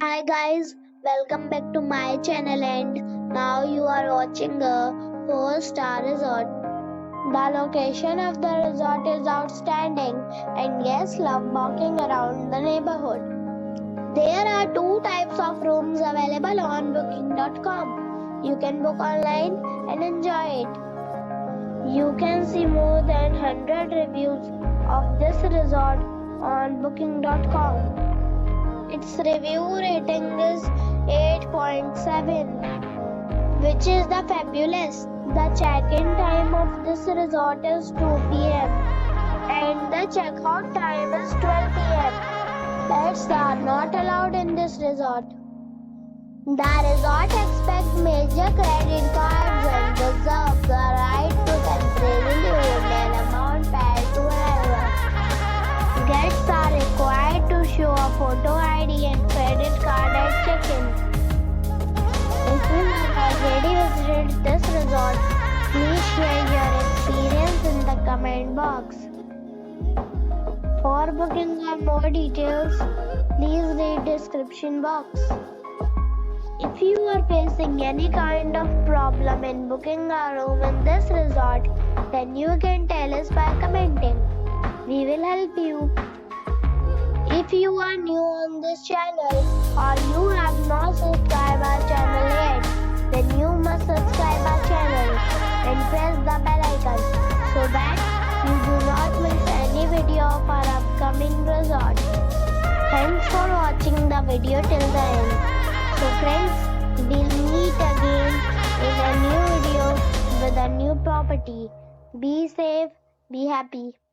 Hi guys, welcome back to my channel and now you are watching a 4-star resort. The location of the resort is outstanding and guests love walking around the neighborhood. There are two types of rooms available on booking.com. You can book online and enjoy it. You can see more than 100 reviews of this resort on booking.com. Its review rating is 8.7, which is the fabulous. The check-in time of this resort is 2 p.m. and the check-out time is 12 p.m. Pets are not allowed in this resort. The resort expects major credit cards and reserves the right to temporarily hold an amount paid to another. Guests are required to show a photo ID and credit card at check-in. If you have already visited this resort, please share your experience in the comment box. For booking or more details, please read description box. If you are facing any kind of problem in booking a room in this resort, then you can tell us by commenting. We will help you. If you are new on this channel or you have not subscribed our channel yet, then you must subscribe our channel and press the bell icon so that you do not miss any video of our upcoming resort. Thanks for watching the video till the end. So friends, we'll meet again in a new video with a new property. Be safe, be happy.